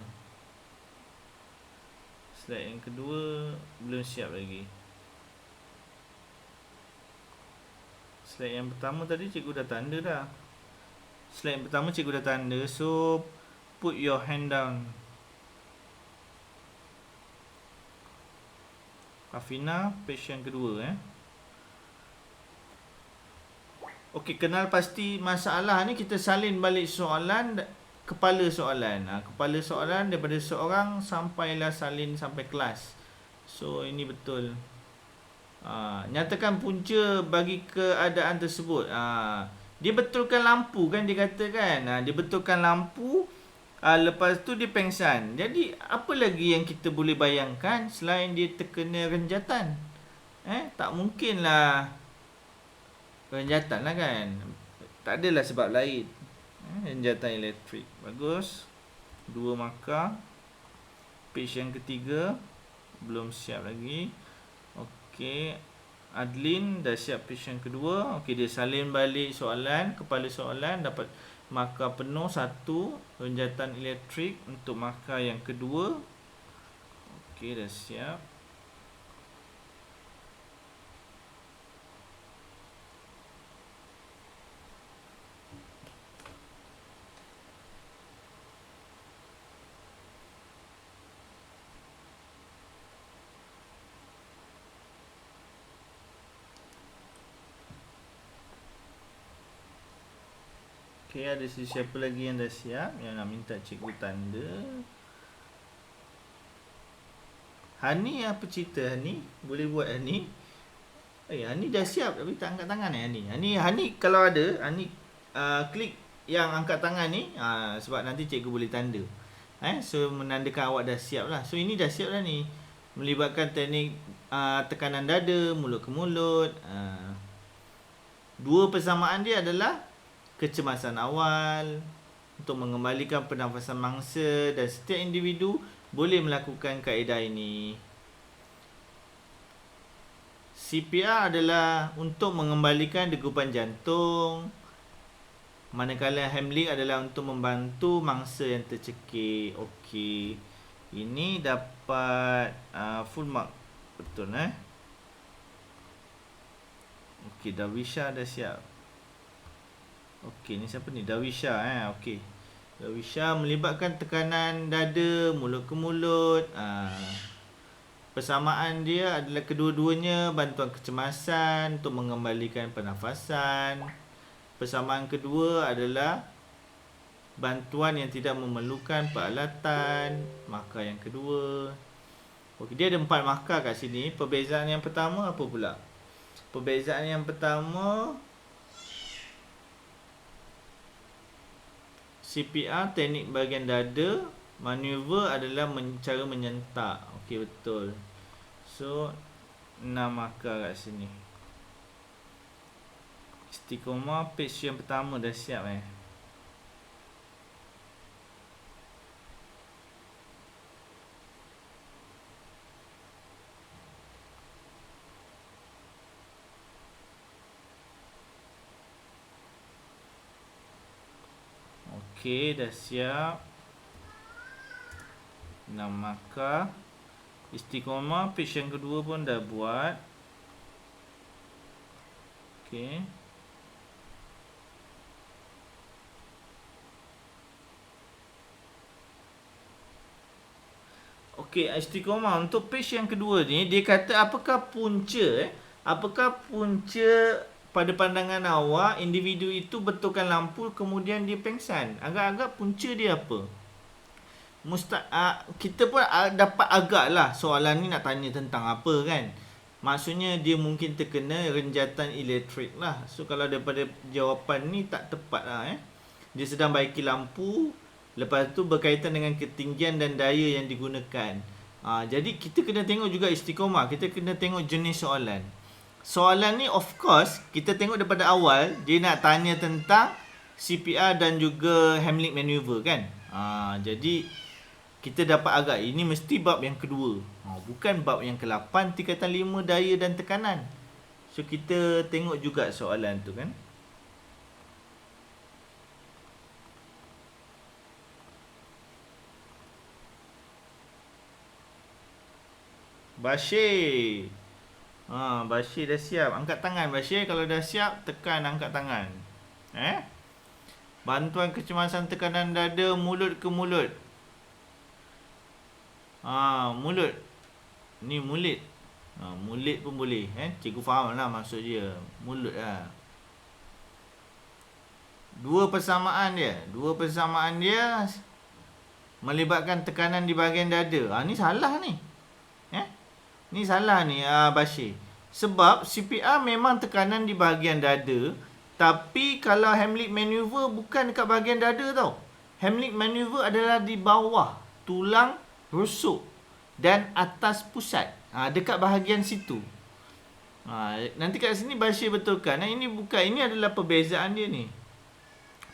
Slide yang kedua belum siap lagi. Slide yang pertama tadi cikgu dah tanda dah. Slide yang pertama cikgu dah tanda. So put your hand down. Afina, page yang kedua Okey, kenal pasti masalah ni kita salin balik soalan, kepala soalan. Kepala soalan daripada seorang sampailah salin sampai kelas. So ini betul. Nyatakan punca bagi keadaan tersebut. Dia betulkan lampu kan, dia kata kan. Dia betulkan lampu. Lepas tu dia pengsan. Jadi apa lagi yang kita boleh bayangkan selain dia terkena renjatan? Tak mungkin lah renjatan lah kan. Tak adalah sebab lain. Renjatan elektrik. Bagus. 2 markah. Page yang ketiga belum siap lagi. Okey, Adlin dah siap page yang kedua. Okey, dia salin balik soalan, kepala soalan, dapat markah penuh 1, renjatan elektrik untuk markah yang kedua. Okey, dah siap. Okey, ada siapa lagi yang dah siap yang nak minta cikgu tanda? Hani, apa cerita Hani? Boleh buat Hani? Hani dah siap tapi tak angkat tangan Hani. Hani kalau ada, Hani klik yang angkat tangan ni sebab nanti cikgu boleh tanda. So menandakan awak dah siap lah. So ini dah siap dah ni. Melibatkan teknik tekanan dada, mulut ke mulut. Dua persamaan dia adalah kecemasan awal untuk mengembalikan pernafasan mangsa dan setiap individu boleh melakukan kaedah ini. CPR adalah untuk mengembalikan degupan jantung, manakala Heimlich adalah untuk membantu mangsa yang tercekik. Okey. Ini dapat full mark. Betul Okey, Dawisha dah siap. Okey, ni siapa ni? Dawisha okey. Dawisha melibatkan tekanan dada, mulut ke mulut. Persamaan dia adalah kedua-duanya bantuan kecemasan untuk mengembalikan pernafasan. Persamaan kedua adalah bantuan yang tidak memerlukan peralatan. Markah yang kedua. Okey, dia ada 4 markah kat sini. Perbezaan yang pertama apa pula? Perbezaan yang pertama, CPR teknik bahagian dada, maneuver adalah cara menyentak. Okey, betul. So 6 markah kat sini. Istiqomah page yang pertama dah siap Okey, dah siap. 6 markah. Istiqomah page yang kedua pun dah buat. Okey. Okey, istiqomah untuk page yang kedua ni dia kata apakah punca apakah punca pada pandangan awak individu itu betulkan lampu kemudian dia pengsan. Agak-agak punca dia apa? Kita pun dapat agak lah soalan ni nak tanya tentang apa kan. Maksudnya dia mungkin terkena renjatan elektrik lah. So kalau daripada jawapan ni tak tepat lah Dia sedang baiki lampu. Lepas tu berkaitan dengan ketinggian dan daya yang digunakan. Jadi kita kena tengok juga istiqomah. Kita kena tengok jenis soalan. Soalan ni of course kita tengok daripada awal dia nak tanya tentang CPR dan juga Heimlich maneuver kan. Jadi kita dapat agak ini mesti bab yang kedua. Bukan bab yang ke-8 tingkatan 5 daya dan tekanan. So kita tengok juga soalan tu kan. Bashir. Bashir dah siap. Angkat tangan Bashir. Kalau dah siap, tekan angkat tangan. Bantuan kecemasan tekanan dada mulut ke mulut. Mulut. Ni mulut. Mulut pun boleh. Cikgu faham lah maksud dia. Mulut lah. Dua persamaan dia melibatkan tekanan di bahagian dada. Ni salah ni. Ni salah ni Bashir. Sebab CPR memang tekanan di bahagian dada, tapi kalau Heimlich maneuver bukan dekat bahagian dada tau. Heimlich maneuver adalah di bawah tulang rusuk dan atas pusat. Dekat bahagian situ. Nanti kat sini Bashir betulkan. Ini bukan, ini adalah perbezaan dia ni.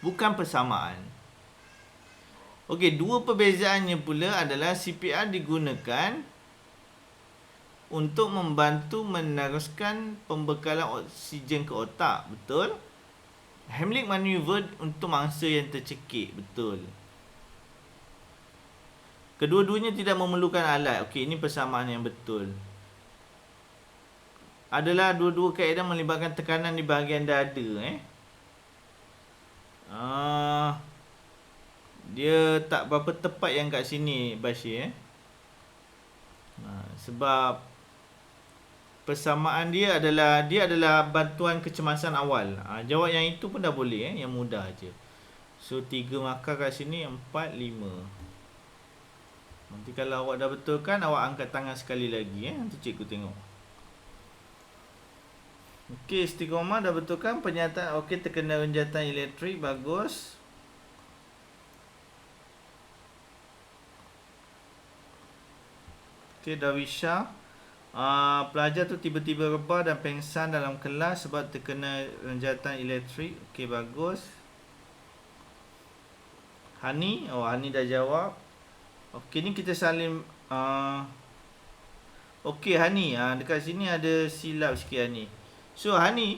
Bukan persamaan. Okey, dua perbezaannya pula adalah CPR digunakan untuk membantu meneruskan pembekalan oksigen ke otak. Betul? Heimlich maneuver untuk mangsa yang tercekik. Betul. Kedua-duanya tidak memerlukan alat. Okey, ini persamaan yang betul. Adalah dua-dua kaedah melibatkan tekanan di bahagian dada. Dia tak berapa tepat yang kat sini Bashir. Sebab persamaan dia adalah bantuan kecemasan awal. Jawab yang itu pun dah boleh, yang mudah aje. So 3 markah kat sini, 4, 5. Nanti kalau awak dah betulkan, awak angkat tangan sekali lagi. Nanti cikgu tengok. Okey, istiqomah dah betulkan. Pernyataan okey, terkena renjatan elektrik. Bagus. Okey, Dawisha. Pelajar tu tiba-tiba rebah dan pengsan dalam kelas sebab terkena renjatan elektrik. Okey, bagus. Hani. Hani dah jawab. Okey, ni kita salin. Okey, Hani. Dekat sini ada silap sikit Hani. So, Hani,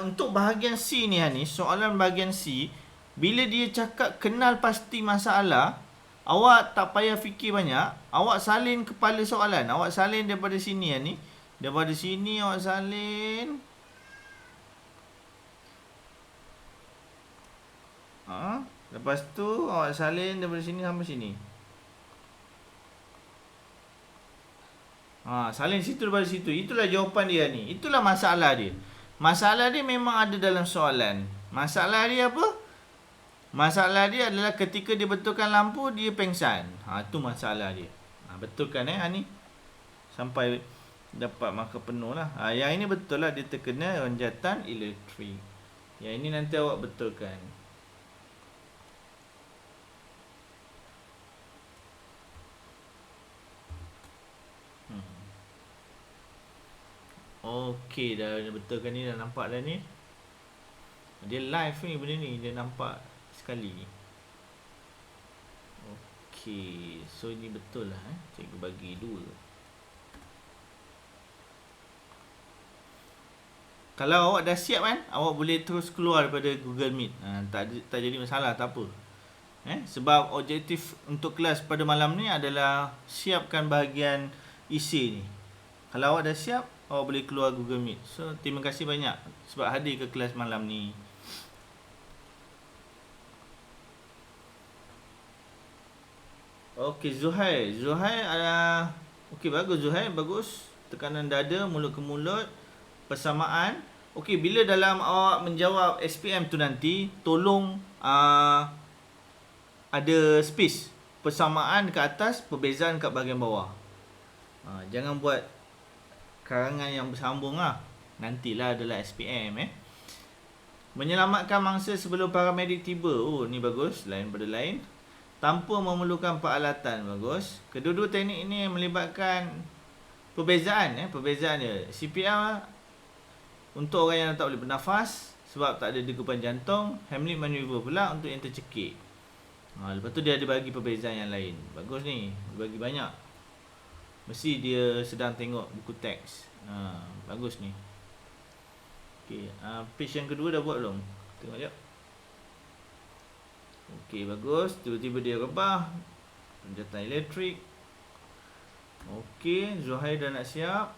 untuk bahagian C ni Hani, soalan bahagian C, bila dia cakap kenal pasti masalah, awak tak payah fikir banyak. Awak salin kepala soalan. Awak salin daripada sini Hani. Daripada sini awak salin. Lepas tu awak salin daripada sini sampai sini. Salin situ daripada situ. Itulah jawapan dia ni. Itulah masalah dia. Masalah dia memang ada dalam soalan. Masalah dia apa? Masalah dia adalah ketika dia betulkan lampu, dia pengsan. Itu masalah dia. Betulkan Hani. Sampai dapat markah penuh lah. Yang ini betul lah, dia terkena renjatan elektrik. Yang ini nanti awak betulkan. Okey, dah betulkan ni, dah nampak dah ni. Dia live ni benda ni, dia nampak sekali. Okey, so ini betul lah cikgu bagi 2. Kalau awak dah siap kan, awak boleh terus keluar daripada Google Meet. Tak jadi masalah, tak apa. Sebab objektif untuk kelas pada malam ni adalah siapkan bahagian isi ni. Kalau awak dah siap, awak boleh keluar Google Meet. So, terima kasih banyak sebab hadir ke kelas malam ni. Okey, Zuhair. Okey, bagus Zuhair, bagus. Tekanan dada, mulut ke mulut. Persamaan. Okey, bila dalam awak menjawab SPM tu nanti, tolong ada space. Persamaan ke atas, perbezaan kat bahagian bawah. Jangan buat karangan yang bersambung lah. Nantilah adalah SPM Menyelamatkan mangsa sebelum paramedik tiba. Ni bagus. Lain pada lain. Tanpa memerlukan peralatan. Bagus. Kedua-dua teknik ini melibatkan perbezaan. Perbezaan dia. CPR untuk orang yang tak boleh bernafas sebab tak ada degupan jantung. Heimlich maneuver pula untuk yang tercekik. Lepas tu dia ada bagi perbezaan yang lain. Bagus ni. Dia bagi banyak. Mesti dia sedang tengok buku teks. Bagus ni. Okey, page yang kedua dah buat belum? Tengok jap. Okey, bagus. Tiba-tiba dia rebah. Renjatan elektrik. Okey, Zuhair dah nak siap?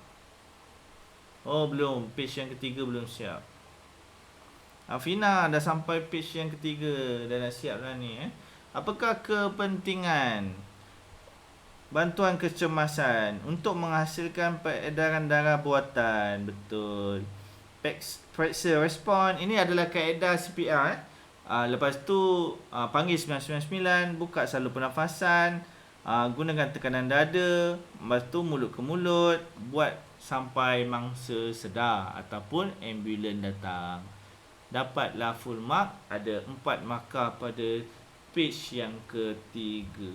Oh, belum. Page yang ketiga belum siap. Afina dah sampai page yang ketiga. Dah nak siap dah ni. Apakah kepentingan bantuan kecemasan untuk menghasilkan peredaran darah buatan? Betul. Periksa respon. Ini adalah kaedah CPR. Lepas tu panggil 999, buka salur pernafasan, gunakan tekanan dada, lepas tu mulut ke mulut, buat sampai mangsa sedar ataupun ambulan datang. Dapatlah full mark, ada 4 markah pada page yang ketiga.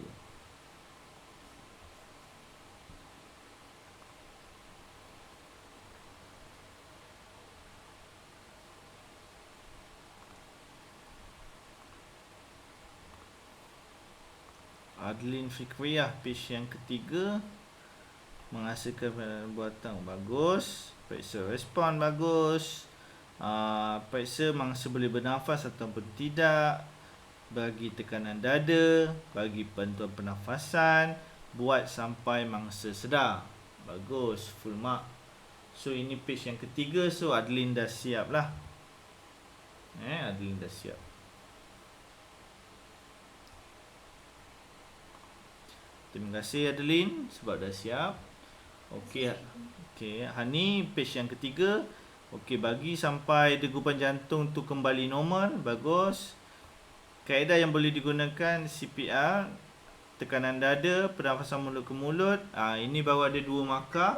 Adlin Fikriyah, page yang ketiga. Menghasilkan buatan bagus. Periksa respon bagus. Periksa mangsa boleh bernafas ataupun tidak. Bagi tekanan dada. Bagi bantuan pernafasan. Buat sampai mangsa sedar. Bagus, full mark. So ini page yang ketiga. So Adlin dah siap lah. Adlin dah siap. Terima kasih Adeline sebab dah siap. Okey. Hani page yang ketiga. Okey, bagi sampai degupan jantung tu kembali normal. Bagus. Kaedah yang boleh digunakan CPR, tekanan dada, pernafasan mulut ke mulut. Ini baru ada 2 markah.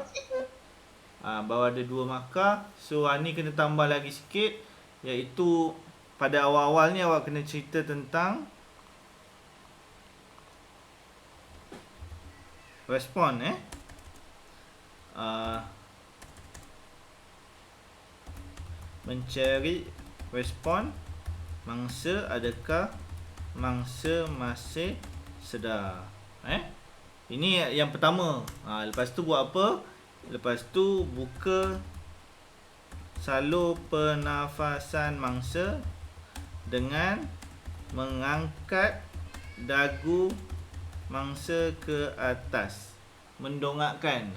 Baru ada 2 markah. So Hani kena tambah lagi sikit, iaitu pada awal-awal ni awak kena cerita tentang respon mencari respon mangsa, adakah mangsa masih sedar. Ini yang pertama. Lepas tu buat apa? Lepas tu buka salur pernafasan mangsa dengan mengangkat dagu mangsa ke atas, mendongakkan.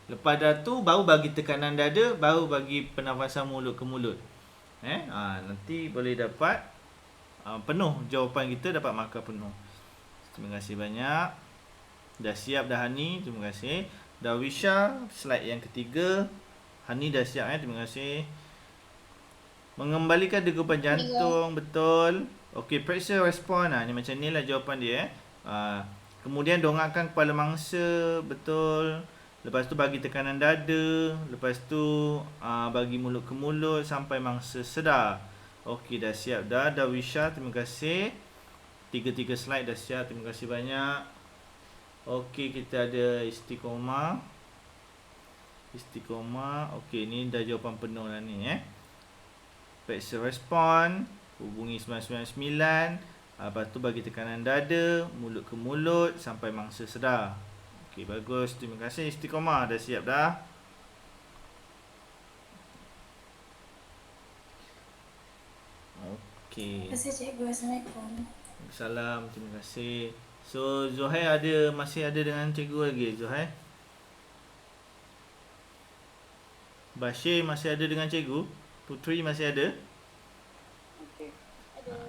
Lepas dah tu baru bagi tekanan dada, baru bagi pernafasan mulut ke mulut. Nanti boleh dapat penuh jawapan kita, dapat markah penuh. Terima kasih banyak. Dah siap dah Hani, terima kasih. Darwisha, slide yang ketiga. Hani dah siap terima kasih. Mengembalikan degupan jantung, betul. Okey, periksa respon. Ni macam ni lah jawapan dia. Kemudian dongakkan kepala mangsa, betul. Lepas tu bagi tekanan dada. Lepas tu bagi mulut ke mulut sampai mangsa sedar. Okey, dah siap dah Darwisha, terima kasih. 3 slide dah siap, terima kasih banyak. Okey, kita ada istiqomah. Okey, ni dah jawapan penuh dah ni Periksa respon, hubungi 999. Lepas tu bagi tekanan dada, mulut ke mulut sampai mangsa sedar. Okey, bagus. Terima kasih istiqomah. Dah siap dah. Okey. Terima kasih cikgu. Assalamualaikum. Salam. Terima kasih. So Zuhair masih ada dengan cikgu lagi Zuhair? Bashir masih ada dengan cikgu? Putri masih ada?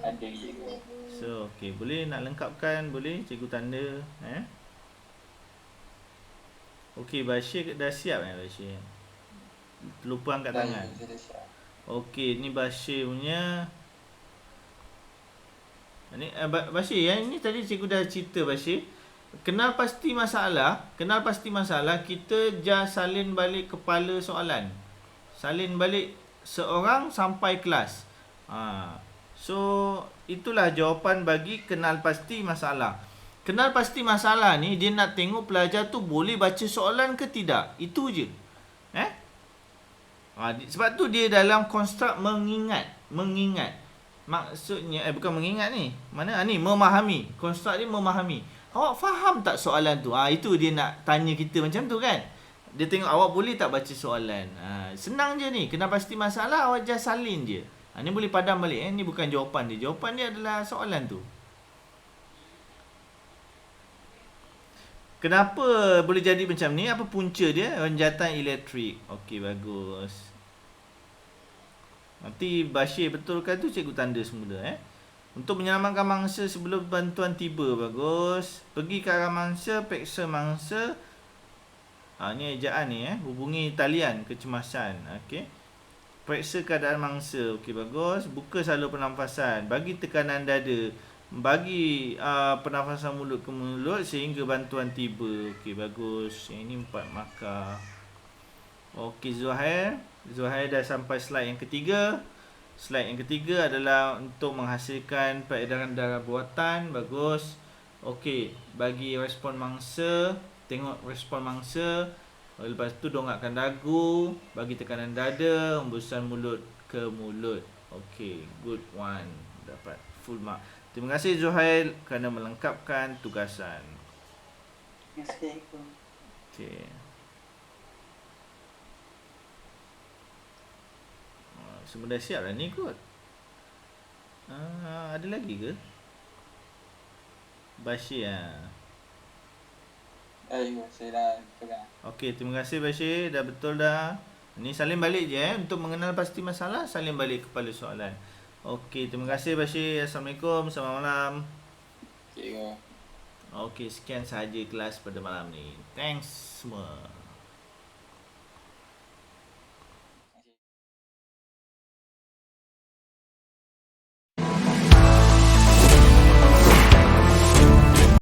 Ada cikgu. So, okey, boleh nak lengkapkan, boleh cikgu tanda Okey, Bashir dah siap Bashir? Terlupa angkat tangan. Okey, ni Bashir punya. Ni Bashir ni tadi cikgu dah cerita Bashir. Kenal pasti masalah, kita salin balik kepala soalan. Salin balik seorang sampai kelas. So itulah jawapan bagi kenal pasti masalah. Kenal pasti masalah ni dia nak tengok pelajar tu boleh baca soalan ke tidak. Itu je. Sebab tu dia dalam konstruk mengingat. Maksudnya bukan mengingat ni. Mana ni memahami. Konstruk dia memahami. Awak faham tak soalan tu? Itu dia nak tanya kita macam tu kan. Dia tengok awak boleh tak baca soalan. Senang je ni. Kenal pasti masalah awak just salin je. Ni boleh padam balik. Ni bukan jawapan dia. Jawapan dia adalah soalan tu. Kenapa boleh jadi macam ni? Apa punca dia? Ranjatan elektrik. Okey, bagus. Nanti Bashir betulkan tu cikgu tanda semula Untuk menyelamatkan mangsa sebelum bantuan tiba. Bagus. Pergi ke arah mangsa, peksa mangsa. Ni ejaan ni hubungi talian kecemasan. Okey. Periksa keadaan mangsa. Okey, bagus. Buka saluran pernafasan. Bagi tekanan dada. Bagi pernafasan mulut ke mulut sehingga bantuan tiba. Okey, bagus. Yang ini 4 markah. Okey, Zuhair dah sampai slide yang ketiga. Slide yang ketiga adalah untuk menghasilkan peredaran darah buatan. Bagus. Okey, bagi respon mangsa. Tengok respon mangsa. Lepas tu dongakkan dagu. Bagi tekanan dada. Hembusan mulut ke mulut. Okey, good one. Dapat full mark. Terima kasih Zuhair kerana melengkapkan tugasan. Terima kasih cikgu. Okey. Semua dah siap dah ni kot. Ada lagi ke? Bashir Saya dah pegang. Okey, terima kasih Bashir. Dah betul dah. Ni salin balik je Untuk mengenal pasti masalah, salin balik kepala soalan. Okey, terima kasih Bashir. Assalamualaikum. Selamat malam. Cikgu. Okey, sekian sahaja kelas pada malam ni. Thanks semua.